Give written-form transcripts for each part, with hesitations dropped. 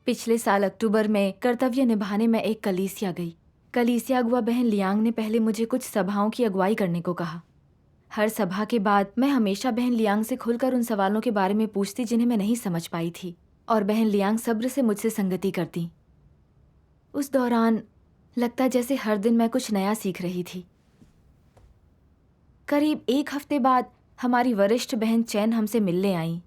पिछले साल अक्टूबर में कर्तव्य निभाने में एक कलीसिया गई। कलीसिया अगुआ बहन लियांग ने पहले मुझे कुछ सभाओं की अगुवाई करने को कहा। हर सभा के बाद मैं हमेशा बहन लियांग से खुलकर उन सवालों के बारे में पूछती जिन्हें मैं नहीं समझ पाई थी, और बहन लियांग सब्र से मुझसे संगति करती। उस दौरान लगता जैसे हर दिन मैं कुछ नया सीख रही थी। करीब एक हफ्ते बाद हमारी वरिष्ठ बहन चैन हमसे मिलने आई।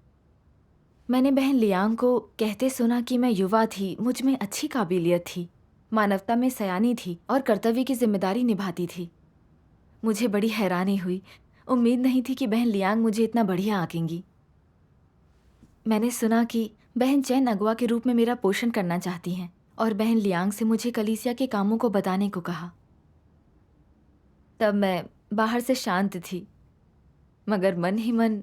मैंने बहन लियांग को कहते सुना कि मैं युवा थी, मुझ में अच्छी काबिलियत थी, मानवता में सयानी थी और कर्तव्य की जिम्मेदारी निभाती थी। मुझे बड़ी हैरानी हुई। उम्मीद नहीं थी कि बहन लियांग मुझे इतना बढ़िया आंकेंगी। मैंने सुना कि बहन चैन अगुआ के रूप में मेरा पोषण करना चाहती हैं और बहन लियांग से मुझे कलीसिया के कामों को बताने को कहा। तब मैं बाहर से शांत थी, मगर मन ही मन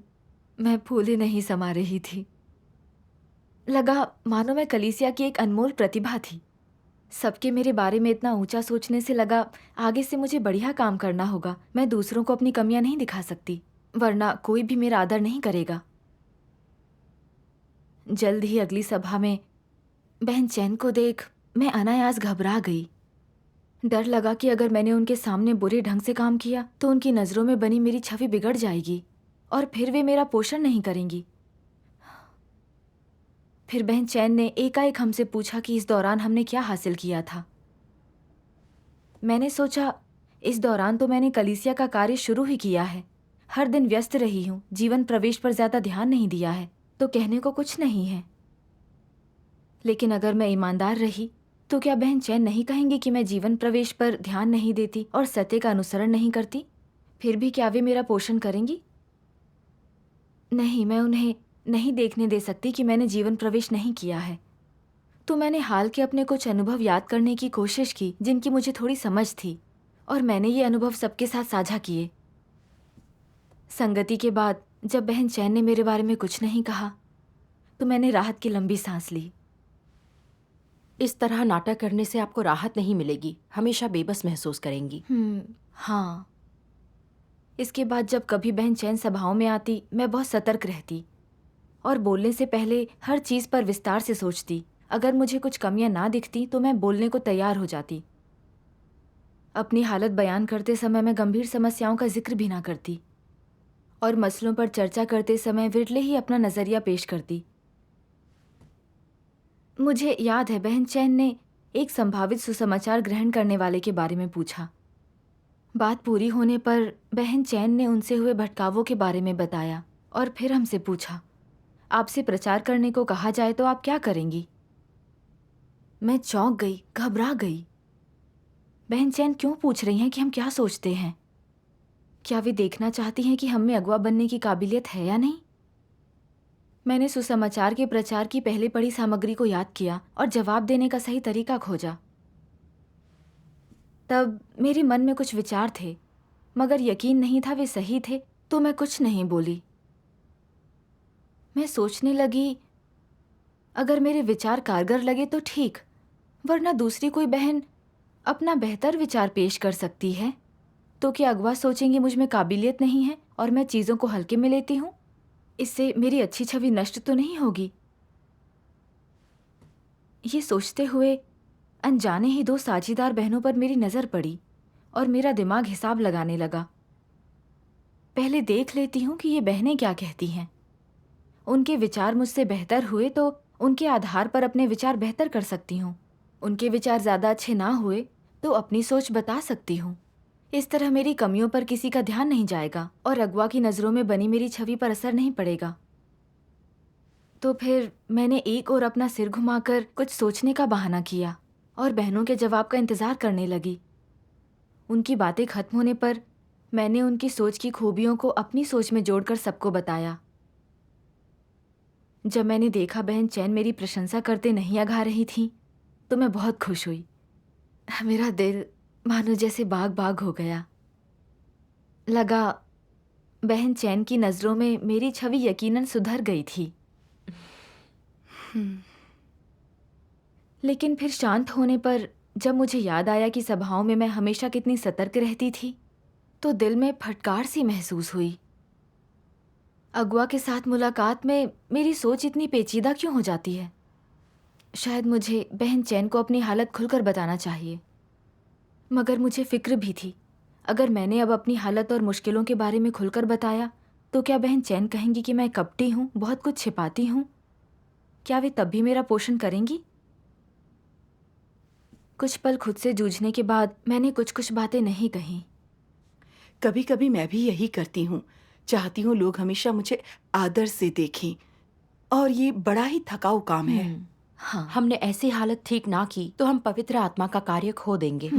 मैं फूले नहीं समा रही थी। लगा मानो मैं कलीसिया की एक अनमोल प्रतिभा थी। सबके मेरे बारे में इतना ऊंचा सोचने से लगा आगे से मुझे बढ़िया काम करना होगा। मैं दूसरों को अपनी कमियां नहीं दिखा सकती, वरना कोई भी मेरा आदर नहीं करेगा। जल्द ही अगली सभा में बहन चैन को देख मैं अनायास घबरा गई। डर लगा कि अगर मैंने उनके सामने बुरे ढंग से काम किया तो उनकी नज़रों में बनी मेरी छवि बिगड़ जाएगी और फिर वे मेरा पोषण नहीं करेंगी। फिर बहन चैन ने एकाएक हमसे पूछा कि इस दौरान हमने क्या हासिल किया था। मैंने सोचा इस दौरान तो मैंने कलीसिया का कार्य शुरू ही किया है, हर दिन व्यस्त रही हूँ, जीवन प्रवेश पर ज्यादा ध्यान नहीं दिया है, तो कहने को कुछ नहीं है। लेकिन अगर मैं ईमानदार रही तो क्या बहन चैन नहीं कहेंगी कि मैं जीवन प्रवेश पर ध्यान नहीं देती और सत्य का अनुसरण नहीं करती? फिर भी क्या वे मेरा पोषण करेंगी? नहीं, मैं उन्हें नहीं देखने दे सकती कि मैंने जीवन प्रवेश नहीं किया है। तो मैंने हाल के अपने कुछ अनुभव याद करने की कोशिश की जिनकी मुझे थोड़ी समझ थी, और मैंने ये अनुभव सबके साथ साझा किए। संगति के बाद जब बहन चैन ने मेरे बारे में कुछ नहीं कहा तो मैंने राहत की लंबी सांस ली। इस तरह नाटक करने से आपको राहत नहीं मिलेगी, हमेशा बेबस महसूस करेंगी। हाँ। इसके बाद जब कभी बहन चैन सभाओं में आती मैं बहुत सतर्क रहती और बोलने से पहले हर चीज़ पर विस्तार से सोचती। अगर मुझे कुछ कमियां ना दिखती तो मैं बोलने को तैयार हो जाती। अपनी हालत बयान करते समय मैं गंभीर समस्याओं का जिक्र भी ना करती और मसलों पर चर्चा करते समय विरले ही अपना नज़रिया पेश करती। मुझे याद है बहन चैन ने एक संभावित सुसमाचार ग्रहण करने वाले के बारे में पूछा। बात पूरी होने पर बहन चैन ने उनसे हुए भटकावों के बारे में बताया और फिर हमसे पूछा, आपसे प्रचार करने को कहा जाए तो आप क्या करेंगी? मैं चौंक गई, घबरा गई। बहन चैन क्यों पूछ रही हैं कि हम क्या सोचते हैं? क्या वे देखना चाहती हैं कि हम में अगवा बनने की काबिलियत है या नहीं? मैंने सुसमाचार के प्रचार की पहले पढ़ी सामग्री को याद किया और जवाब देने का सही तरीका खोजा। तब मेरे मन में कुछ विचार थे, मगर यकीन नहीं था वे सही थे, तो मैं कुछ नहीं बोली। मैं सोचने लगी, अगर मेरे विचार कारगर लगे तो ठीक, वरना दूसरी कोई बहन अपना बेहतर विचार पेश कर सकती है। तो क्या अगवा सोचेंगे मुझ में काबिलियत नहीं है और मैं चीज़ों को हल्के में लेती हूँ? इससे मेरी अच्छी छवि नष्ट तो नहीं होगी? ये सोचते हुए अनजाने ही दो साझीदार बहनों पर मेरी नज़र पड़ी और मेरा दिमाग हिसाब लगाने लगा। पहले देख लेती हूँ कि ये बहनें क्या कहती हैं। उनके विचार मुझसे बेहतर हुए तो उनके आधार पर अपने विचार बेहतर कर सकती हूँ। उनके विचार ज़्यादा अच्छे ना हुए तो अपनी सोच बता सकती हूँ। इस तरह मेरी कमियों पर किसी का ध्यान नहीं जाएगा और अगवा की नज़रों में बनी मेरी छवि पर असर नहीं पड़ेगा। तो फिर मैंने एक ओर अपना सिर घुमाकर कुछ सोचने का बहाना किया और बहनों के जवाब का इंतज़ार करने लगी। उनकी बातें खत्म होने पर मैंने उनकी सोच की खूबियों को अपनी सोच में जोड़कर सबको बताया। जब मैंने देखा बहन चैन मेरी प्रशंसा करते नहीं अघा रही थी तो मैं बहुत खुश हुई। मेरा दिल मानो जैसे बाग बाग हो गया। लगा बहन चैन की नज़रों में मेरी छवि यकीनन सुधर गई थी। लेकिन फिर शांत होने पर जब मुझे याद आया कि सभाओं में मैं हमेशा कितनी सतर्क रहती थी तो दिल में फटकार सी महसूस हुई। अगवा के साथ मुलाकात में मेरी सोच इतनी पेचीदा क्यों हो जाती है? शायद मुझे बहन चैन को अपनी हालत खुलकर बताना चाहिए, मगर मुझे फिक्र भी थी। अगर मैंने अब अपनी हालत और मुश्किलों के बारे में खुलकर बताया तो क्या बहन चैन कहेंगी कि मैं कपटी हूँ, बहुत कुछ छिपाती हूँ? क्या वे तब भी मेरा पोषण करेंगी? कुछ पल खुद से जूझने के बाद मैंने कुछ कुछ बातें नहीं कहीं। कभी कभी मैं भी यही करती हूँ, चाहती हूँ लोग हमेशा मुझे आदर से देखें, और ये बड़ा ही थकाऊ काम है। हाँ। हमने ऐसी हालत ठीक ना की तो हम पवित्र आत्मा का कार्य खो देंगे।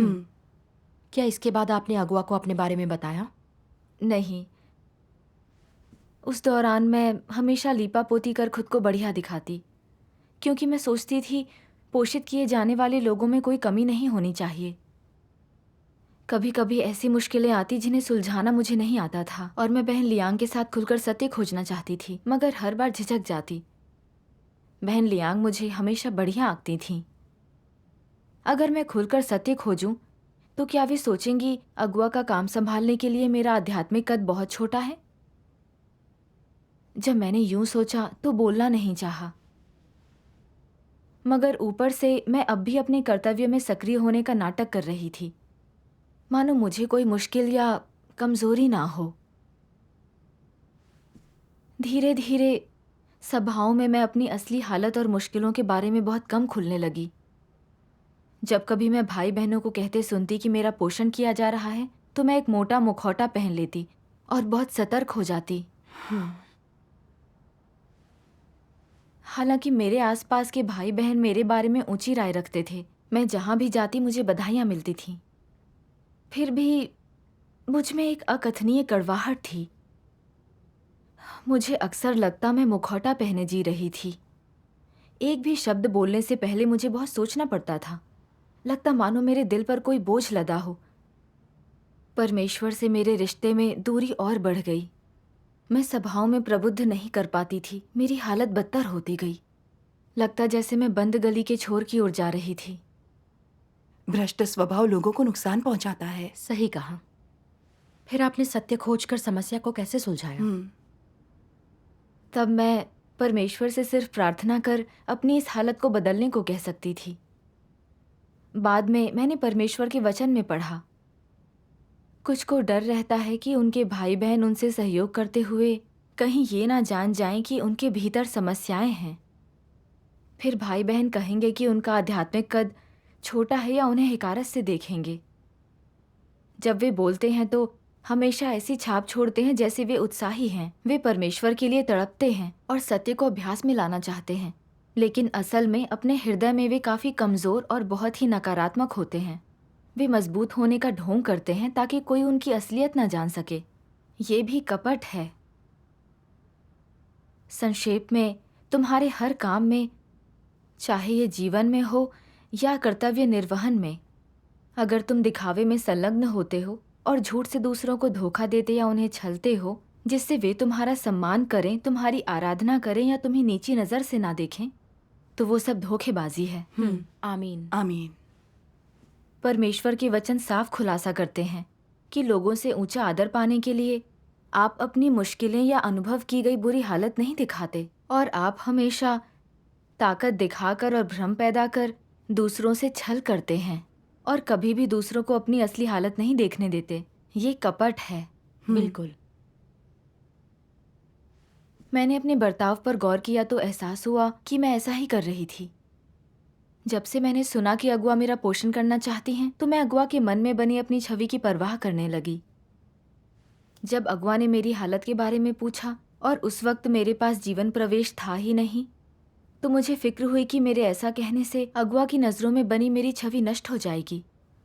क्या इसके बाद आपने अगुआ को अपने बारे में बताया? नहीं, उस दौरान मैं हमेशा लीपा पोती कर खुद को बढ़िया दिखाती, क्योंकि मैं सोचती थी पोषित किए जाने वाले लोगों में कोई कमी नहीं होनी चाहिए। कभी कभी ऐसी मुश्किलें आती जिन्हें सुलझाना मुझे नहीं आता था, और मैं बहन लियांग के साथ खुलकर सत्य खोजना चाहती थी, मगर हर बार झिझक जाती। बहन लियांग मुझे हमेशा बढ़िया आंकती थीं। अगर मैं खुलकर सत्य खोजूं तो क्या वे सोचेंगी अगुआ का काम संभालने के लिए मेरा आध्यात्मिक कद बहुत छोटा है? जब मैंने यूं सोचा तो बोलना नहीं चाहा, मगर ऊपर से मैं अब भी अपने कर्तव्य में सक्रिय होने का नाटक कर रही थी, मानो मुझे कोई मुश्किल या कमजोरी ना हो। धीरे धीरे सभाओं में मैं अपनी असली हालत और मुश्किलों के बारे में बहुत कम खुलने लगी। जब कभी मैं भाई बहनों को कहते सुनती कि मेरा पोषण किया जा रहा है तो मैं एक मोटा मुखौटा पहन लेती और बहुत सतर्क हो जाती। हालांकि मेरे आसपास के भाई बहन मेरे बारे में ऊंची राय रखते थे। मैं जहां भी जाती मुझे बधाइयां मिलती थीं। फिर भी मुझ में एक अकथनीय कड़वाहट थी। मुझे अक्सर लगता मैं मुखौटा पहने जी रही थी। एक भी शब्द बोलने से पहले मुझे बहुत सोचना पड़ता था। लगता मानो मेरे दिल पर कोई बोझ लदा हो। परमेश्वर से मेरे रिश्ते में दूरी और बढ़ गई। मैं सभाओं में प्रबुद्ध नहीं कर पाती थी। मेरी हालत बदतर होती गई। लगता जैसे मैं बंद गली के छोर की ओर जा रही थी। भ्रष्ट स्वभाव लोगों को नुकसान पहुंचाता है। सही कहा। फिर आपने सत्य खोजकर समस्या को कैसे सुलझाया? तब मैं परमेश्वर से सिर्फ प्रार्थना कर अपनी इस हालत को बदलने को कह सकती थी। बाद में मैंने परमेश्वर के वचन में पढ़ा, कुछ को डर रहता है कि उनके भाई बहन उनसे सहयोग करते हुए कहीं ये ना जान जाएं कि उनके भीतर समस्याएं हैं। फिर भाई बहन कहेंगे कि उनका आध्यात्मिक कद छोटा है या उन्हें हिकारत से देखेंगे। जब वे बोलते हैं तो हमेशा ऐसी छाप छोड़ते हैं जैसे वे उत्साही हैं। वे परमेश्वर के लिए तड़पते हैं और सत्य को अभ्यास में लाना चाहते हैं, लेकिन असल में अपने हृदय में वे काफी कमजोर और बहुत ही नकारात्मक होते हैं। वे मजबूत होने का ढोंग करते हैं ताकि कोई उनकी असलियत न जान सके। ये भी कपट है। संक्षेप में, तुम्हारे हर काम में, चाहे ये जीवन में हो या कर्तव्य निर्वहन में, अगर तुम दिखावे में संलग्न होते हो और झूठ से दूसरों को धोखा देते या उन्हें छलते हो जिससे वे तुम्हारा सम्मान करें, तुम्हारी आराधना करें या तुम्हें नीची नजर से ना देखें, तो वो सब धोखेबाजी है। आमीन। आमीन। परमेश्वर के वचन साफ खुलासा करते हैं कि लोगों से ऊंचा आदर पाने के लिए आप अपनी मुश्किलें या अनुभव की गई बुरी हालत नहीं दिखाते, और आप हमेशा ताकत दिखाकर और भ्रम पैदा कर दूसरों से छल करते हैं और कभी भी दूसरों को अपनी असली हालत नहीं देखने देते। ये कपट है। बिल्कुल। मैंने अपने बर्ताव पर गौर किया तो एहसास हुआ कि मैं ऐसा ही कर रही थी। जब से मैंने सुना कि अगुआ मेरा पोषण करना चाहती हैं, तो मैं अगुआ के मन में बनी अपनी छवि की परवाह करने लगी। जब अगुआ ने मेरी हालत के बारे में पूछा और उस वक्त मेरे पास जीवन प्रवेश था ही नहीं, तो मुझे फिक्र हुई कि मेरे ऐसा कहने से अगुआ की नज़रों में बनी मेरी छवि नष्ट हो जाएगी।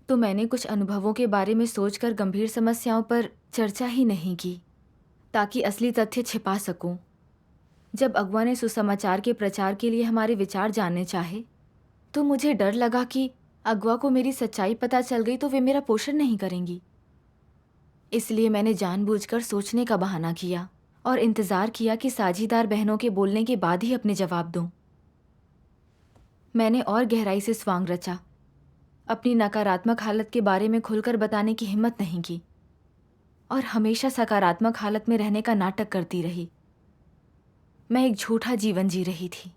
तो मैंने कुछ अनुभवों के बारे में सोचकर गंभीर समस्याओं पर चर्चा ही नहीं की, ताकि असली तथ्य छिपा सकूं। जब अगुआ ने सुसमाचार के प्रचार के लिए हमारे विचार जानने चाहे, तो मुझे डर लगा कि अगुआ को मेरी सच्चाई पता चल गई तो वे मेरा पोषण नहीं करेंगी। इसलिए मैंने जानबूझकर सोचने का बहाना किया और इंतज़ार किया कि साझीदार बहनों के बोलने के बाद ही अपने जवाब दूं। मैंने और गहराई से स्वांग रचा। अपनी नकारात्मक हालत के बारे में खुलकर बताने की हिम्मत नहीं की और हमेशा सकारात्मक हालत में रहने का नाटक करती रही। मैं एक झूठा जीवन जी रही थी।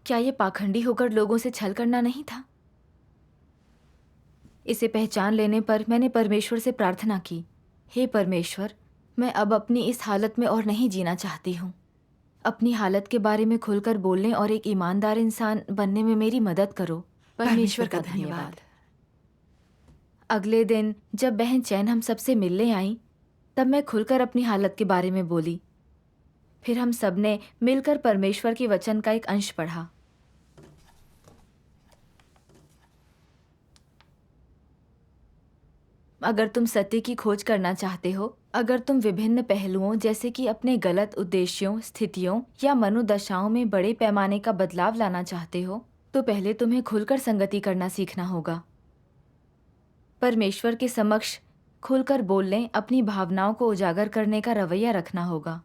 क्या ये पाखंडी होकर लोगों से छल करना नहीं था? इसे पहचान लेने पर मैंने परमेश्वर से प्रार्थना की, हे परमेश्वर, मैं अब अपनी इस हालत में और नहीं जीना चाहती हूँ। अपनी हालत के बारे में खुलकर बोलने और एक ईमानदार इंसान बनने में मेरी मदद करो। परमेश्वर का धन्यवाद। अगले दिन जब बहन चैन हम सबसे मिलने आई, तब मैं खुलकर अपनी हालत के बारे में बोली। फिर हम सबने मिलकर परमेश्वर के वचन का एक अंश पढ़ा। अगर तुम सत्य की खोज करना चाहते हो, अगर तुम विभिन्न पहलुओं जैसे कि अपने गलत उद्देश्यों, स्थितियों या मनोदशाओं में बड़े पैमाने का बदलाव लाना चाहते हो, तो पहले तुम्हें खुलकर संगति करना सीखना होगा। परमेश्वर के समक्ष खुलकर बोलने, अपनी भावनाओं को उजागर करने का रवैया रखना होगा।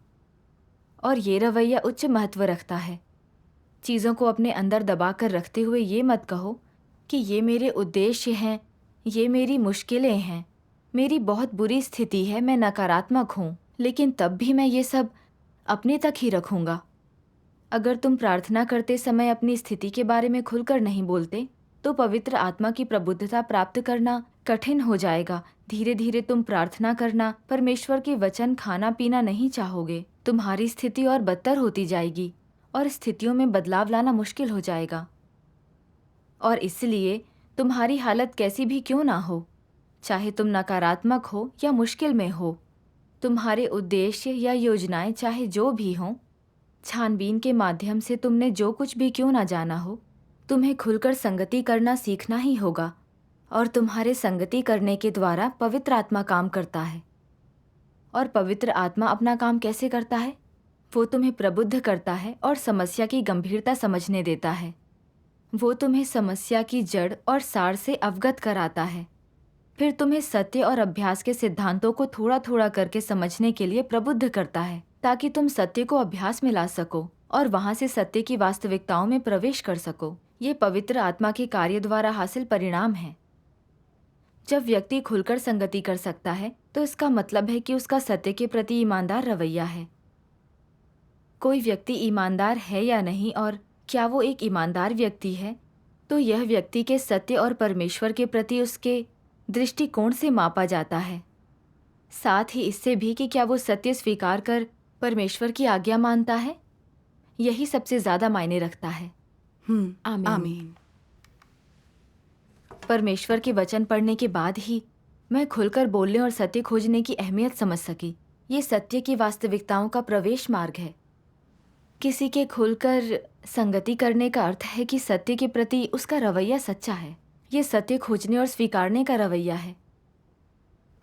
और ये रवैया उच्च महत्व रखता है। चीज़ों को अपने अंदर दबाकर रखते हुए ये मत कहो कि ये मेरे उद्देश्य हैं, ये मेरी मुश्किलें हैं, मेरी बहुत बुरी स्थिति है, मैं नकारात्मक हूँ, लेकिन तब भी मैं ये सब अपने तक ही रखूँगा। अगर तुम प्रार्थना करते समय अपनी स्थिति के बारे में खुलकर नहीं बोलते, तो पवित्र आत्मा की प्रबुद्धता प्राप्त करना कठिन हो जाएगा। धीरे धीरे तुम प्रार्थना करना, परमेश्वर के वचन खाना पीना नहीं चाहोगे। तुम्हारी स्थिति और बदतर होती जाएगी और स्थितियों में बदलाव लाना मुश्किल हो जाएगा। और इसलिए तुम्हारी हालत कैसी भी क्यों ना हो, चाहे तुम नकारात्मक हो या मुश्किल में हो, तुम्हारे उद्देश्य या योजनाएं चाहे जो भी हों, छानबीन के माध्यम से तुमने जो कुछ भी क्यों ना जाना हो, तुम्हें खुलकर संगति करना सीखना ही होगा। और तुम्हारे संगति करने के द्वारा पवित्र आत्मा काम करता है। और पवित्र आत्मा अपना काम कैसे करता है? वो तुम्हें प्रबुद्ध करता है और समस्या की गंभीरता समझने देता है। वो तुम्हें समस्या की जड़ और सार से अवगत कराता है। फिर तुम्हें सत्य और अभ्यास के सिद्धांतों को थोड़ा थोड़ा करके समझने के लिए प्रबुद्ध करता है, ताकि तुम सत्य को अभ्यास में ला सको और वहां से सत्य की वास्तविकताओं में प्रवेश कर सको। ये पवित्र आत्मा के कार्य द्वारा हासिल परिणाम है। जब व्यक्ति खुलकर संगति कर सकता है, तो इसका मतलब है कि उसका सत्य के प्रति ईमानदार रवैया है। कोई व्यक्ति ईमानदार है या नहीं, और क्या वो एक ईमानदार व्यक्ति है, तो यह व्यक्ति के सत्य और परमेश्वर के प्रति उसके दृष्टिकोण से मापा जाता है। साथ ही इससे भी कि क्या वो सत्य स्वीकार कर परमेश्वर की आज्ञा मानता है। यही सबसे ज्यादा मायने रखता है। आमीन। आमीन। परमेश्वर के वचन पढ़ने के बाद ही मैं खुलकर बोलने और सत्य खोजने की अहमियत समझ सकी। ये सत्य की वास्तविकताओं का प्रवेश मार्ग है। किसी के खुलकर संगति करने का अर्थ है कि सत्य के प्रति उसका रवैया सच्चा है। ये सत्य खोजने और स्वीकारने का रवैया है।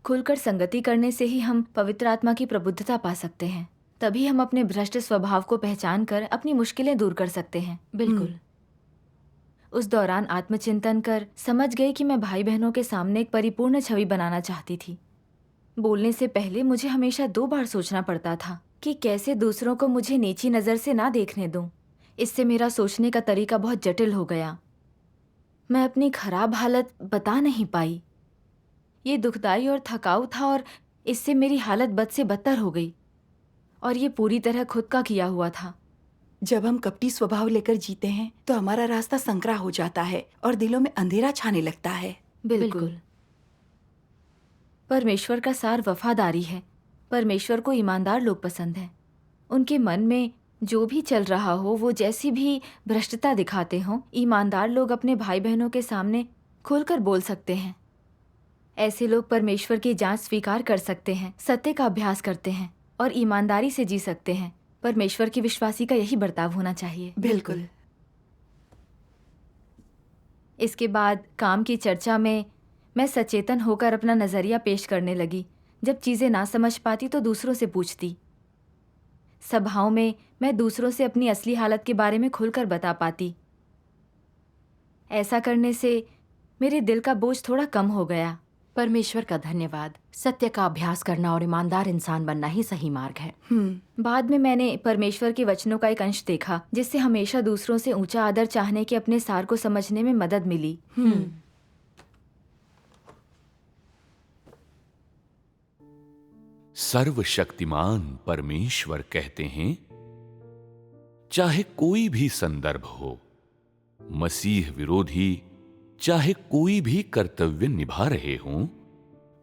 खुलकर संगति करने से ही हम पवित्र आत्मा की प्रबुद्धता पा सकते हैं। तभी हम अपने भ्रष्ट स्वभाव को पहचान कर अपनी मुश्किलें दूर कर सकते हैं। बिल्कुल। उस दौरान आत्मचिंतन कर समझ गई कि मैं भाई बहनों के सामने एक परिपूर्ण छवि बनाना चाहती थी। बोलने से पहले मुझे हमेशा 2 बार सोचना पड़ता था कि कैसे दूसरों को मुझे नीची नज़र से ना देखने दूं। इससे मेरा सोचने का तरीका बहुत जटिल हो गया। मैं अपनी खराब हालत बता नहीं पाई। ये दुखदाई और थकाऊ था और इससे मेरी हालत बद से बदतर हो गई। और ये पूरी तरह खुद का किया हुआ था। जब हम कपटी स्वभाव लेकर जीते हैं, तो हमारा रास्ता संकरा हो जाता है और दिलों में अंधेरा छाने लगता है। बिल्कुल। परमेश्वर का सार वफादारी है। परमेश्वर को ईमानदार लोग पसंद हैं। उनके मन में जो भी चल रहा हो, वो जैसी भी भ्रष्टता दिखाते हों, ईमानदार लोग अपने भाई बहनों के सामने खुलकर बोल सकते हैं। ऐसे लोग परमेश्वर की जांच स्वीकार कर सकते हैं, सत्य का अभ्यास करते हैं और ईमानदारी से जी सकते हैं। परमेश्वर की विश्वासी का यही बर्ताव होना चाहिए। बिल्कुल। इसके बाद काम की चर्चा में मैं सचेतन होकर अपना नज़रिया पेश करने लगी। जब चीज़ें ना समझ पाती तो दूसरों से पूछती। सभाओं में मैं दूसरों से अपनी असली हालत के बारे में खुलकर बता पाती। ऐसा करने से मेरे दिल का बोझ थोड़ा कम हो गया। परमेश्वर का धन्यवाद। सत्य का अभ्यास करना और ईमानदार इंसान बनना ही सही मार्ग है। बाद में मैंने परमेश्वर के वचनों का एक अंश देखा, जिससे हमेशा दूसरों से ऊंचा आदर चाहने के अपने सार को समझने में मदद मिली। सर्वशक्तिमान परमेश्वर कहते हैं, चाहे कोई भी संदर्भ हो, मसीह विरोधी चाहे कोई भी कर्तव्य निभा रहे हों,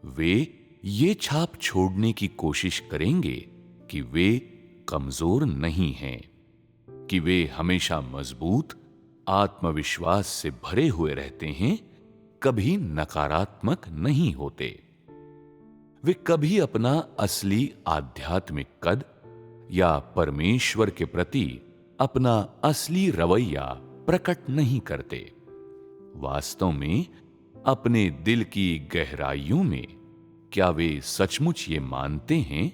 वे ये छाप छोड़ने की कोशिश करेंगे कि वे कमजोर नहीं हैं, कि वे हमेशा मजबूत, आत्मविश्वास से भरे हुए रहते हैं, कभी नकारात्मक नहीं होते। वे कभी अपना असली आध्यात्मिक कद या परमेश्वर के प्रति अपना असली रवैया प्रकट नहीं करते। वास्तव में अपने दिल की गहराइयों में क्या वे सचमुच ये मानते हैं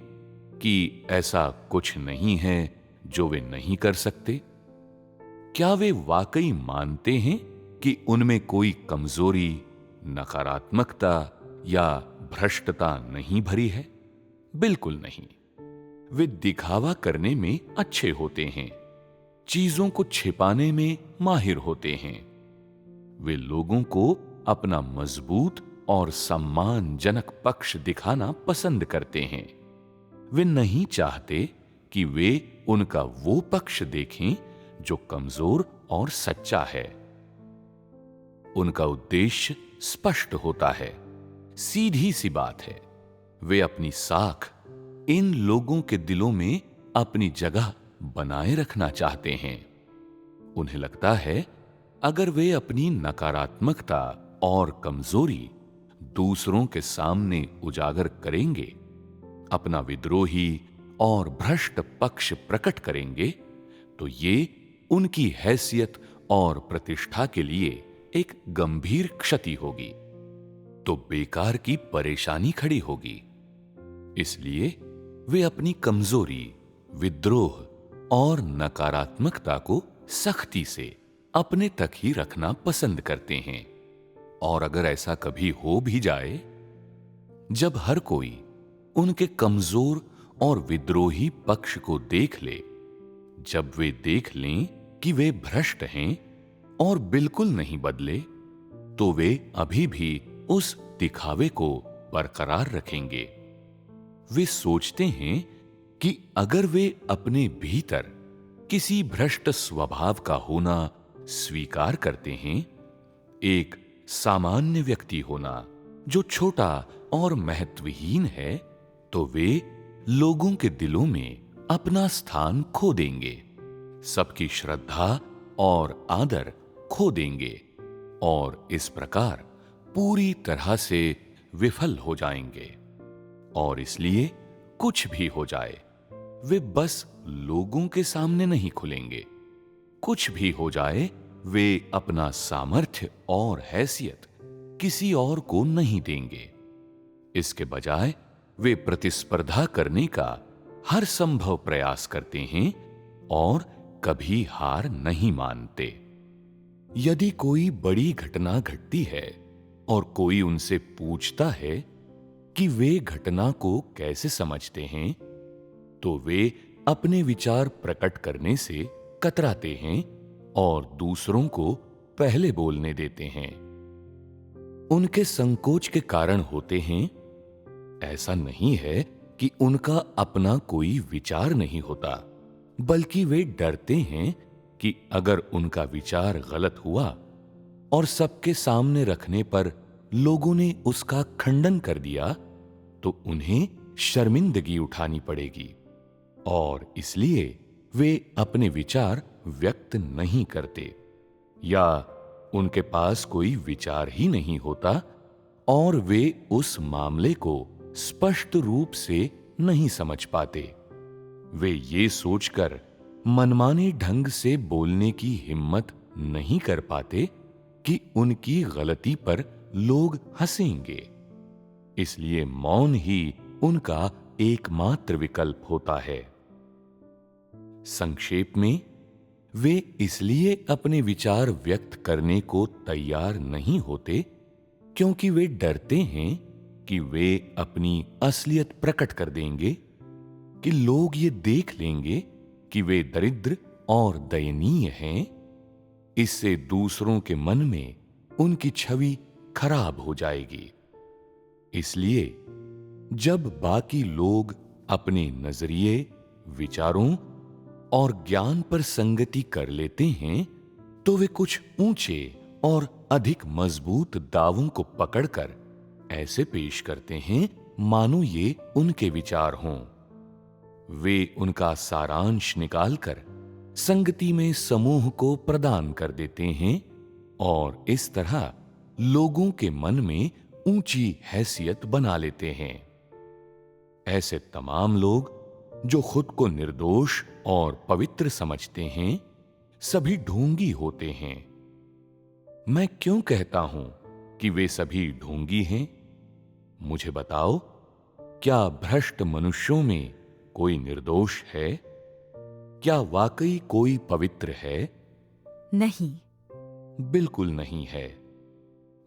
कि ऐसा कुछ नहीं है जो वे नहीं कर सकते? क्या वे वाकई मानते हैं कि उनमें कोई कमजोरी, नकारात्मकता या भ्रष्टता नहीं भरी है? बिल्कुल नहीं। वे दिखावा करने में अच्छे होते हैं, चीजों को छिपाने में माहिर होते हैं। वे लोगों को अपना मजबूत और सम्मानजनक पक्ष दिखाना पसंद करते हैं। वे नहीं चाहते कि वे उनका वो पक्ष देखें जो कमजोर और सच्चा है। उनका उद्देश्य स्पष्ट होता है, सीधी सी बात है। वे अपनी साख इन लोगों के दिलों में अपनी जगह बनाए रखना चाहते हैं। उन्हें लगता है अगर वे अपनी नकारात्मकता और कमजोरी दूसरों के सामने उजागर करेंगे, अपना विद्रोही और भ्रष्ट पक्ष प्रकट करेंगे, तो ये उनकी हैसियत और प्रतिष्ठा के लिए एक गंभीर क्षति होगी, तो बेकार की परेशानी खड़ी होगी। इसलिए वे अपनी कमजोरी, विद्रोह और नकारात्मकता को सख्ती से अपने तक ही रखना पसंद करते हैं। और अगर ऐसा कभी हो भी जाए, जब हर कोई उनके कमजोर और विद्रोही पक्ष को देख ले, जब वे देख लें कि वे भ्रष्ट हैं और बिल्कुल नहीं बदले, तो वे अभी भी उस दिखावे को बरकरार रखेंगे। वे सोचते हैं कि अगर वे अपने भीतर किसी भ्रष्ट स्वभाव का होना स्वीकार करते हैं, एक सामान्य व्यक्ति होना जो छोटा और महत्वहीन है, तो वे लोगों के दिलों में अपना स्थान खो देंगे, सबकी श्रद्धा और आदर खो देंगे और इस प्रकार पूरी तरह से विफल हो जाएंगे। और इसलिए कुछ भी हो जाए, वे बस लोगों के सामने नहीं खुलेंगे। कुछ भी हो जाए, वे अपना सामर्थ्य और हैसियत किसी और को नहीं देंगे। इसके बजाय वे प्रतिस्पर्धा करने का हर संभव प्रयास करते हैं और कभी हार नहीं मानते। यदि कोई बड़ी घटना घटती है और कोई उनसे पूछता है कि वे घटना को कैसे समझते हैं, तो वे अपने विचार प्रकट करने से कतराते हैं और दूसरों को पहले बोलने देते हैं। उनके संकोच के कारण होते हैं। ऐसा नहीं है कि उनका अपना कोई विचार नहीं होता, बल्कि वे डरते हैं कि अगर उनका विचार गलत हुआ और सबके सामने रखने पर लोगों ने उसका खंडन कर दिया, तो उन्हें शर्मिंदगी उठानी पड़ेगी और इसलिए वे अपने विचार व्यक्त नहीं करते, या उनके पास कोई विचार ही नहीं होता और वे उस मामले को स्पष्ट रूप से नहीं समझ पाते। वे ये सोचकर मनमाने ढंग से बोलने की हिम्मत नहीं कर पाते कि उनकी गलती पर लोग हंसेंगे। इसलिए मौन ही उनका एकमात्र विकल्प होता है। संक्षेप में, वे इसलिए अपने विचार व्यक्त करने को तैयार नहीं होते क्योंकि वे डरते हैं कि वे अपनी असलियत प्रकट कर देंगे, कि लोग ये देख लेंगे कि वे दरिद्र और दयनीय हैं। इससे दूसरों के मन में उनकी छवि खराब हो जाएगी। इसलिए जब बाकी लोग अपने नजरिए, विचारों और ज्ञान पर संगति कर लेते हैं तो वे कुछ ऊंचे और अधिक मजबूत दावों को पकड़कर ऐसे पेश करते हैं मानो ये उनके विचार हों। वे उनका सारांश निकालकर संगति में समूह को प्रदान कर देते हैं और इस तरह लोगों के मन में ऊंची हैसियत बना लेते हैं। ऐसे तमाम लोग जो खुद को निर्दोष और पवित्र समझते हैं सभी ढोंगी होते हैं। मैं क्यों कहता हूं कि वे सभी ढोंगी हैं? मुझे बताओ, क्या भ्रष्ट मनुष्यों में कोई निर्दोष है? क्या वाकई कोई पवित्र है? नहीं। बिल्कुल नहीं है।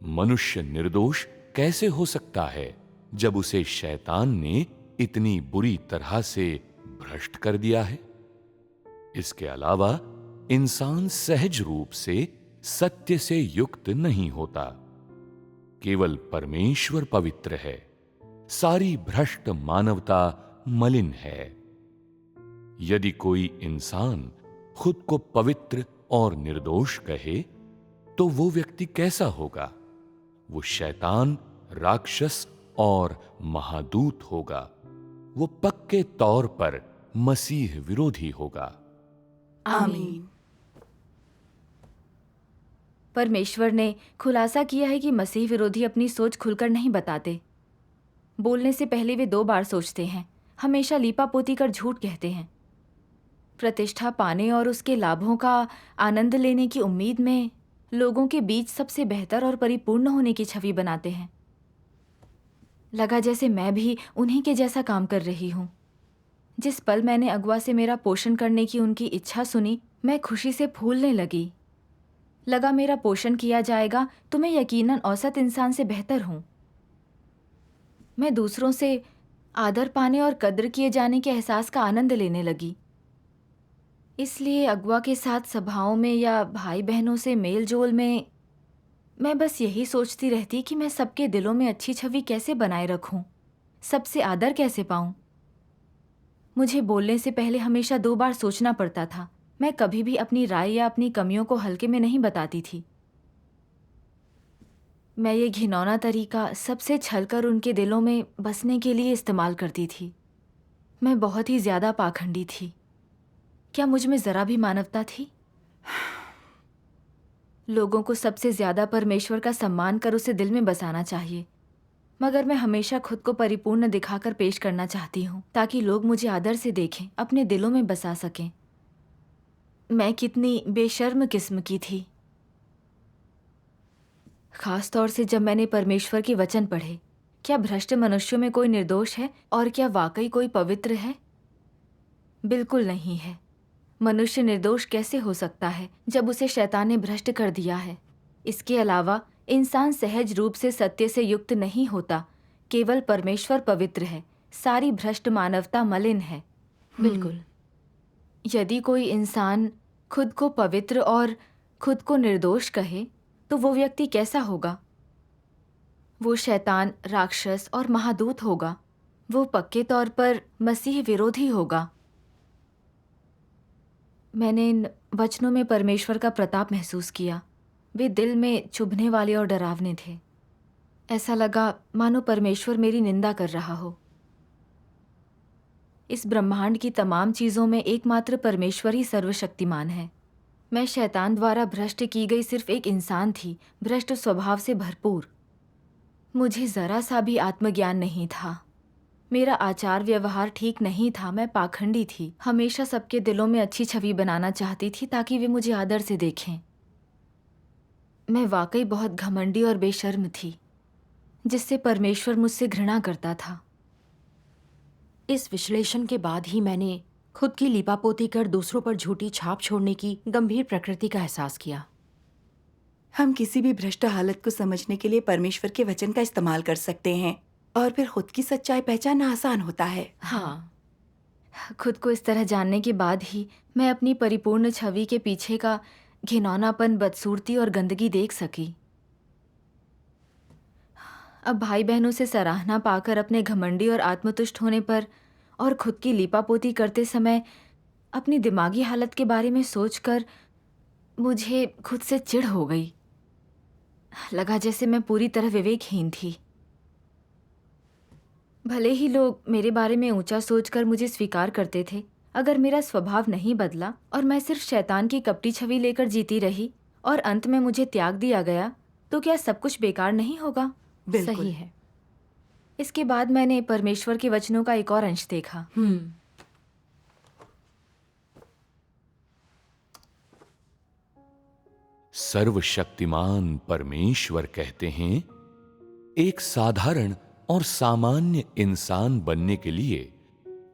मनुष्य निर्दोष कैसे हो सकता है जब उसे शैतान ने इतनी बुरी तरह से भ्रष्ट कर दिया है? इसके अलावा इंसान सहज रूप से सत्य से युक्त नहीं होता। केवल परमेश्वर पवित्र है। सारी भ्रष्ट मानवता मलिन है। यदि कोई इंसान खुद को पवित्र और निर्दोष कहे तो वो व्यक्ति कैसा होगा? वो शैतान, राक्षस और महादूत होगा। वो पक्के तौर पर मसीह विरोधी होगा। आमीन। परमेश्वर ने खुलासा किया है कि मसीह विरोधी अपनी सोच खुलकर नहीं बताते। बोलने से पहले वे 2 बार सोचते हैं, हमेशा लीपापोती कर झूठ कहते हैं। प्रतिष्ठा पाने और उसके लाभों का आनंद लेने की उम्मीद में लोगों के बीच सबसे बेहतर और परिपूर्ण होने की छवि बनाते हैं। लगा जैसे मैं भी उन्हीं के जैसा काम कर रही हूँ। जिस पल मैंने अगुआ से मेरा पोषण करने की उनकी इच्छा सुनी, मैं खुशी से फूलने लगी। लगा मेरा पोषण किया जाएगा तो मैं यकीनन औसत इंसान से बेहतर हूँ। मैं दूसरों से आदर पाने और कद्र किए जाने के एहसास का आनंद लेने लगी। इसलिए अगुआ के साथ सभाओं में या भाई बहनों से मेल जोल में मैं बस यही सोचती रहती कि मैं सबके दिलों में अच्छी छवि कैसे बनाए रखूं, सबसे आदर कैसे पाऊं। मुझे बोलने से पहले हमेशा 2 बार सोचना पड़ता था। मैं कभी भी अपनी राय या अपनी कमियों को हल्के में नहीं बताती थी। मैं ये घिनौना तरीका सबसे छलकर उनके दिलों में बसने के लिए इस्तेमाल करती थी। मैं बहुत ही ज़्यादा पाखंडी थी। क्या मुझ में ज़रा भी मानवता थी? लोगों को सबसे ज़्यादा परमेश्वर का सम्मान कर उसे दिल में बसाना चाहिए, मगर मैं हमेशा खुद को परिपूर्ण दिखाकर पेश करना चाहती हूँ ताकि लोग मुझे आदर से देखें, अपने दिलों में बसा सकें। मैं कितनी बेशर्म किस्म की थी। खास तौर से जब मैंने परमेश्वर के वचन पढ़े। क्या भ्रष्ट मनुष्यों में कोई निर्दोष है और क्या वाकई कोई पवित्र है? बिल्कुल नहीं है। मनुष्य निर्दोष कैसे हो सकता है जब उसे शैतान ने भ्रष्ट कर दिया है? इसके अलावा इंसान सहज रूप से सत्य से युक्त नहीं होता। केवल परमेश्वर पवित्र है। सारी भ्रष्ट मानवता मलिन है। बिल्कुल। यदि कोई इंसान खुद को पवित्र और खुद को निर्दोष कहे तो वो व्यक्ति कैसा होगा? वो शैतान, राक्षस और महादूत होगा। वो पक्के तौर पर मसीह विरोधी होगा। मैंने इन वचनों में परमेश्वर का प्रताप महसूस किया। वे दिल में चुभने वाले और डरावने थे। ऐसा लगा मानो परमेश्वर मेरी निंदा कर रहा हो। इस ब्रह्मांड की तमाम चीज़ों में एकमात्र परमेश्वर ही सर्वशक्तिमान है। मैं शैतान द्वारा भ्रष्ट की गई सिर्फ एक इंसान थी, भ्रष्ट स्वभाव से भरपूर। मुझे ज़रा सा भी आत्मज्ञान नहीं था। मेरा आचार व्यवहार ठीक नहीं था। मैं पाखंडी थी। हमेशा सबके दिलों में अच्छी छवि बनाना चाहती थी ताकि वे मुझे आदर से देखें। मैं वाकई बहुत घमंडी और बेशर्म थी, जिससे परमेश्वर मुझसे घृणा करता था। इस विश्लेषण के बाद ही मैंने खुद की लीपापोती कर दूसरों पर झूठी छाप छोड़ने की गंभीर प्रकृति का एहसास किया। हम किसी भी भ्रष्ट हालत को समझने के लिए परमेश्वर के वचन का इस्तेमाल कर सकते हैं और फिर खुद की सच्चाई पहचानना आसान होता है। हाँ, खुद को इस तरह जानने के बाद ही मैं अपनी परिपूर्ण छवि के पीछे का घिनौनापन, बदसूरती और गंदगी देख सकी। अब भाई बहनों से सराहना पाकर अपने घमंडी और आत्मतुष्ट होने पर और खुद की लीपापोती करते समय अपनी दिमागी हालत के बारे में सोचकर मुझे खुद से चिढ़ हो गई। लगा जैसे मैं पूरी तरह विवेकहीन थी। भले ही लोग मेरे बारे में ऊंचा सोचकर मुझे स्वीकार करते थे, अगर मेरा स्वभाव नहीं बदला और मैं सिर्फ शैतान की कपटी छवि लेकर जीती रही और अंत में मुझे त्याग दिया गया, तो क्या सब कुछ बेकार नहीं होगा? बिल्कुल। सही है। इसके बाद मैंने परमेश्वर के वचनों का एक और अंश देखा। सर्वशक्तिमान परमेश्वर कहते हैं, एक साधारण और सामान्य इंसान बनने के लिए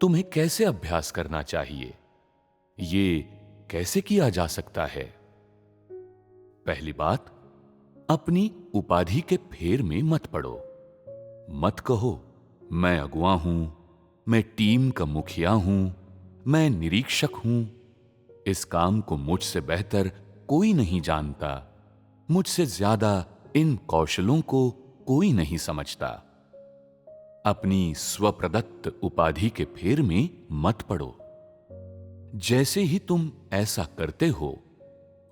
तुम्हें कैसे अभ्यास करना चाहिए? ये कैसे किया जा सकता है? पहली बात, अपनी उपाधि के फेर में मत पड़ो। मत कहो मैं अगुवा हूं, मैं टीम का मुखिया हूं, मैं निरीक्षक हूं, इस काम को मुझसे बेहतर कोई नहीं जानता, मुझसे ज्यादा इन कौशलों को कोई नहीं समझता। अपनी स्वप्रदत्त उपाधि के फेर में मत पड़ो। जैसे ही तुम ऐसा करते हो,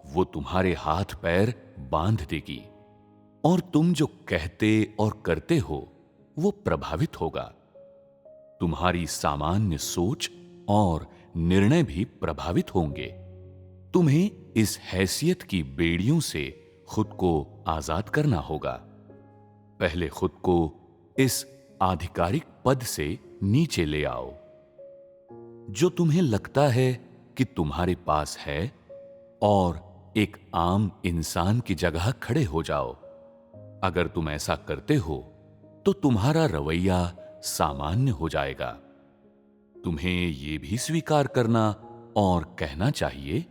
वो तुम्हारे हाथ पैर बांध देगी और तुम जो कहते और करते हो वो प्रभावित होगा। तुम्हारी सामान्य सोच और निर्णय भी प्रभावित होंगे। तुम्हें इस हैसियत की बेड़ियों से खुद को आजाद करना होगा। पहले खुद को इस आधिकारिक पद से नीचे ले आओ जो तुम्हें लगता है कि तुम्हारे पास है, और एक आम इंसान की जगह खड़े हो जाओ। अगर तुम ऐसा करते हो तो तुम्हारा रवैया सामान्य हो जाएगा। तुम्हें यह भी स्वीकार करना और कहना चाहिए,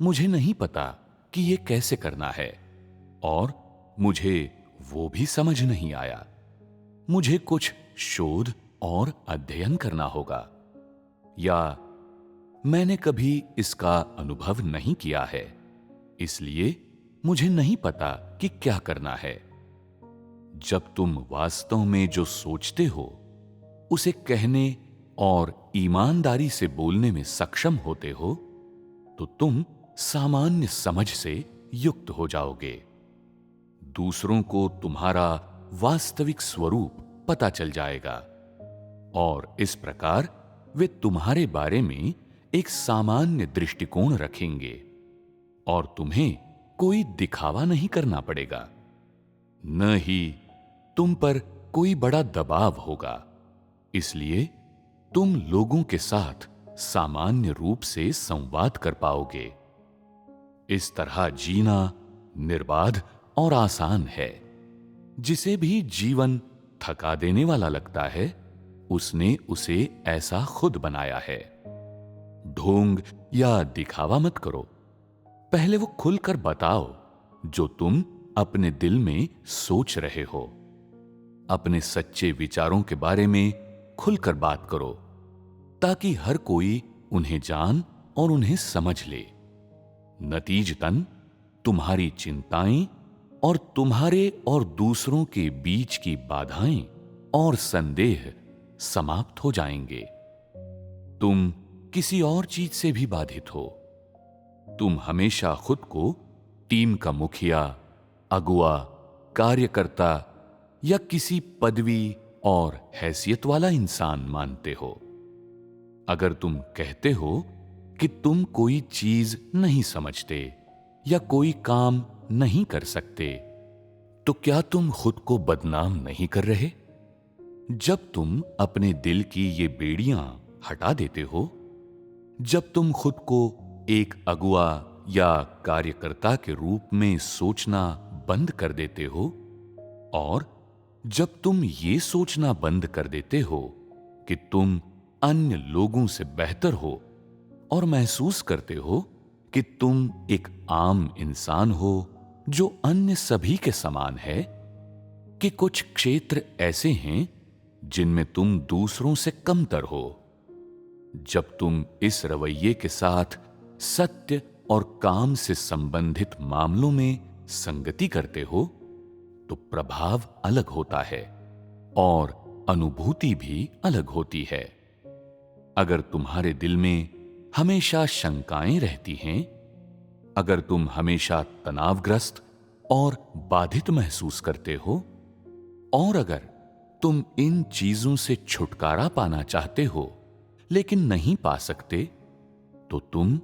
मुझे नहीं पता कि यह कैसे करना है और मुझे वो भी समझ नहीं आया। मुझे कुछ शोध और अध्ययन करना होगा, या मैंने कभी इसका अनुभव नहीं किया है, इसलिए मुझे नहीं पता कि क्या करना है। जब तुम वास्तव में जो सोचते हो उसे कहने और ईमानदारी से बोलने में सक्षम होते हो, तो तुम सामान्य समझ से युक्त हो जाओगे। दूसरों को तुम्हारा वास्तविक स्वरूप पता चल जाएगा और इस प्रकार वे तुम्हारे बारे में एक सामान्य दृष्टिकोण रखेंगे और तुम्हें कोई दिखावा नहीं करना पड़ेगा, न ही तुम पर कोई बड़ा दबाव होगा। इसलिए तुम लोगों के साथ सामान्य रूप से संवाद कर पाओगे। इस तरह जीना निर्बाध और आसान है। जिसे भी जीवन थका देने वाला लगता है, उसने उसे ऐसा खुद बनाया है। ढोंग या दिखावा मत करो। पहले वो खुलकर बताओ जो तुम अपने दिल में सोच रहे हो। अपने सच्चे विचारों के बारे में खुलकर बात करो ताकि हर कोई उन्हें जान और उन्हें समझ ले। नतीजतन तुम्हारी चिंताएं और तुम्हारे और दूसरों के बीच की बाधाएं और संदेह समाप्त हो जाएंगे। तुम किसी और चीज से भी बाधित हो। तुम हमेशा खुद को टीम का मुखिया, अगुआ, कार्यकर्ता या किसी पदवी और हैसियत वाला इंसान मानते हो। अगर तुम कहते हो कि तुम कोई चीज नहीं समझते या कोई काम नहीं कर सकते, तो क्या तुम खुद को बदनाम नहीं कर रहे? जब तुम अपने दिल की ये बेड़ियां हटा देते हो, जब तुम खुद को एक अगुआ या कार्यकर्ता के रूप में सोचना बंद कर देते हो, और जब तुम ये सोचना बंद कर देते हो कि तुम अन्य लोगों से बेहतर हो और महसूस करते हो कि तुम एक आम इंसान हो जो अन्य सभी के समान है, कि कुछ क्षेत्र ऐसे हैं जिनमें तुम दूसरों से कमतर हो, जब तुम इस रवैये के साथ सत्य और काम से संबंधित मामलों में संगति करते हो, तो प्रभाव अलग होता है और अनुभूति भी अलग होती है। अगर तुम्हारे दिल में हमेशा शंकाएं रहती हैं, अगर तुम हमेशा तनावग्रस्त और बाधित महसूस करते हो, और अगर तुम इन चीजों से छुटकारा पाना चाहते हो लेकिन नहीं पा सकते, तो तुम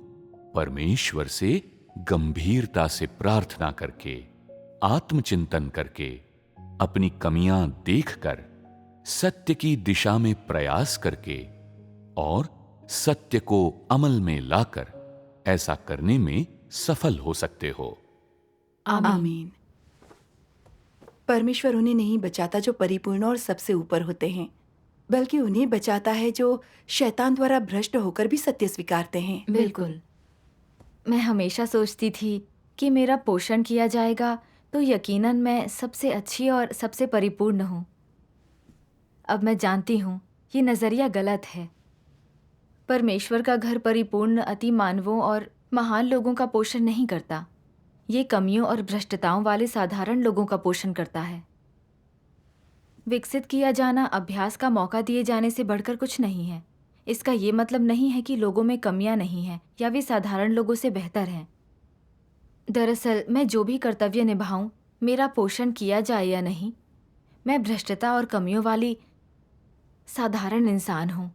परमेश्वर से गंभीरता से प्रार्थना करके, आत्मचिंतन करके, अपनी कमियां देखकर, सत्य की दिशा में प्रयास करके और सत्य को अमल में लाकर ऐसा करने में सफल हो सकते हो। आमीन। परमेश्वर उन्हें नहीं बचाता जो परिपूर्ण और सबसे ऊपर होते हैं, बल्कि उन्हें बचाता है जो शैतान द्वारा भ्रष्ट होकर भी सत्य स्वीकारते हैं। बिल्कुल। मैं हमेशा सोचती थी कि मेरा पोषण किया जाएगा तो यकीनन मैं सबसे अच्छी और सबसे परिपूर्ण हूँ। अब मैं जानती हूँ ये नज़रिया गलत है। परमेश्वर का घर परिपूर्ण अति मानवों और महान लोगों का पोषण नहीं करता। ये कमियों और भ्रष्टताओं वाले साधारण लोगों का पोषण करता है। विकसित किया जाना अभ्यास का मौका दिए जाने से बढ़कर कुछ नहीं है। इसका ये मतलब नहीं है कि लोगों में कमियां नहीं हैं या वे साधारण लोगों से बेहतर हैं। दरअसल मैं जो भी कर्तव्य निभाऊं, मेरा पोषण किया जाए या नहीं, मैं भ्रष्टता और कमियों वाली साधारण इंसान हूं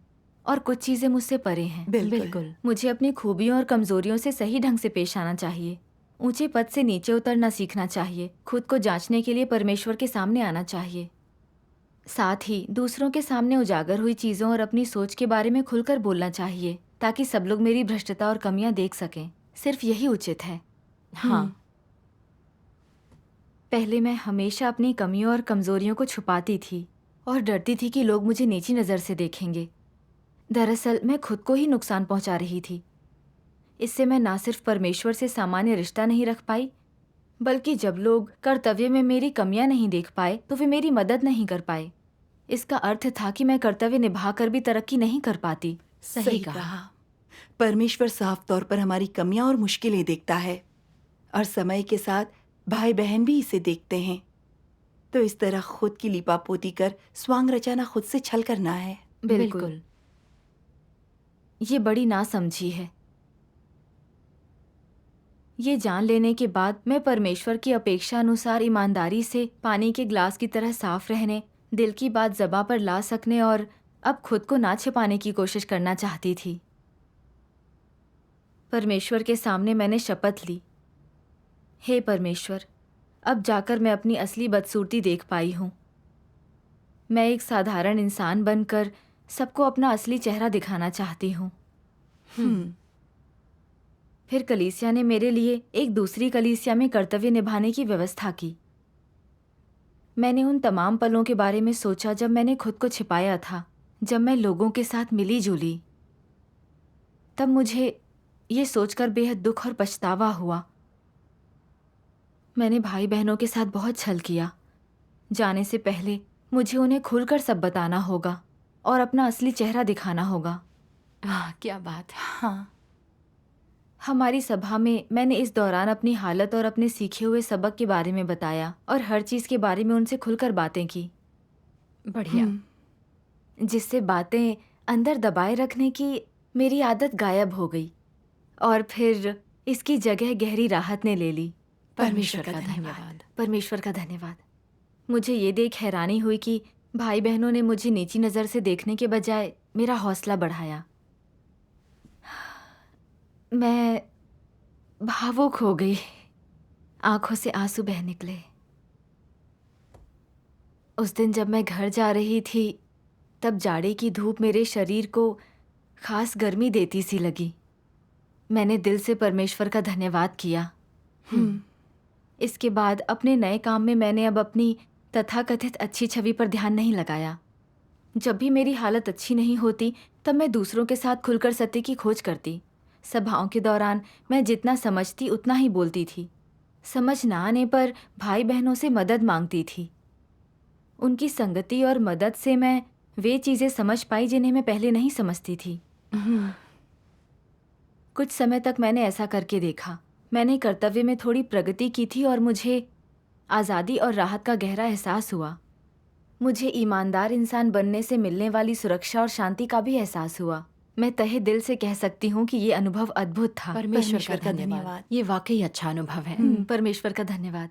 और कुछ चीज़ें मुझसे परे हैं। बिल्कुल। मुझे अपनी खूबियों और कमजोरियों से सही ढंग से पेश आना चाहिए। ऊंचे पद से नीचे उतरना सीखना चाहिए। खुद को जांचने के लिए परमेश्वर के सामने आना चाहिए। साथ ही दूसरों के सामने उजागर हुई चीज़ों और अपनी सोच के बारे में खुलकर बोलना चाहिए, ताकि सब लोग मेरी भ्रष्टता और कमियां देख सकें। सिर्फ यही उचित है। हाँ। पहले मैं हमेशा अपनी कमियों और कमजोरियों को छुपाती थी और डरती थी कि लोग मुझे नीची नज़र से देखेंगे। दरअसल मैं खुद को ही नुकसान पहुंचा रही थी। इससे मैं ना सिर्फ परमेश्वर से सामान्य रिश्ता नहीं रख पाई, बल्कि जब लोग कर्तव्य में मेरी कमियां नहीं देख पाए तो वे मेरी मदद नहीं कर पाए। इसका अर्थ था कि मैं कर्तव्य निभाकर भी तरक्की नहीं कर पाती। सही कहा। परमेश्वर साफ तौर पर हमारी कमियां और मुश्किलें देखता है, और समय के साथ भाई बहन भी इसे देखते हैं। तो इस तरह खुद की लिपापोती कर स्वांग रचाना खुद से छल करना है। बिल्कुल। ये बड़ी नासमझी है। ये जान लेने के बाद मैं परमेश्वर की अपेक्षा अनुसार ईमानदारी से पानी के ग्लास की तरह साफ रहने, दिल की बात ज़बां पर ला सकने और अब खुद को ना छिपाने की कोशिश करना चाहती थी। परमेश्वर के सामने मैंने शपथ ली, हे परमेश्वर, अब जाकर मैं अपनी असली बदसूरती देख पाई हूँ। मैं एक साधारण इंसान बनकर सबको अपना असली चेहरा दिखाना चाहती हूँ। फिर कलीसिया ने मेरे लिए एक दूसरी कलीसिया में कर्तव्य निभाने की व्यवस्था की। मैंने उन तमाम पलों के बारे में सोचा जब मैंने खुद को छिपाया था, जब मैं लोगों के साथ मिली जुली। तब मुझे ये सोचकर बेहद दुख और पछतावा हुआ। मैंने भाई बहनों के साथ बहुत छल किया। जाने से पहले मुझे उन्हें खुलकर सब बताना होगा और अपना असली चेहरा दिखाना होगा। क्या बात है। हाँ। हमारी सभा में मैंने इस दौरान अपनी हालत और अपने सीखे हुए सबक के बारे में बताया और हर चीज़ के बारे में उनसे खुलकर बातें की, बढ़िया। जिससे बातें अंदर दबाए रखने की मेरी आदत गायब हो गई और फिर इसकी जगह गहरी राहत ने ले ली। परमेश्वर का धन्यवाद। परमेश्वर का धन्यवाद। मुझे ये देख हैरानी हुई कि भाई बहनों ने मुझे नीची नज़र से देखने के बजाय मेरा हौसला बढ़ाया। मैं भावुक हो गई, आंखों से आंसू बह निकले। उस दिन जब मैं घर जा रही थी, तब जाड़े की धूप मेरे शरीर को खास गर्मी देती सी लगी। मैंने दिल से परमेश्वर का धन्यवाद किया। इसके बाद अपने नए काम में मैंने अब अपनी तथाकथित अच्छी छवि पर ध्यान नहीं लगाया। जब भी मेरी हालत अच्छी नहीं होती, तब मैं दूसरों के साथ खुलकर सत्य की खोज करती। सभाओं के दौरान मैं जितना समझती उतना ही बोलती थी। समझ ना आने पर भाई बहनों से मदद मांगती थी। उनकी संगति और मदद से मैं वे चीज़ें समझ पाई जिन्हें मैं पहले नहीं समझती थी। कुछ समय तक मैंने ऐसा करके देखा। मैंने कर्तव्य में थोड़ी प्रगति की थी और मुझे आज़ादी और राहत का गहरा एहसास हुआ। मुझे ईमानदार इंसान बनने से मिलने वाली सुरक्षा और शांति का भी एहसास हुआ। मैं तहे दिल से कह सकती हूँ कि ये अनुभव अद्भुत था। परमेश्वर का धन्यवाद। ये वाकई अच्छा अनुभव है। परमेश्वर का धन्यवाद।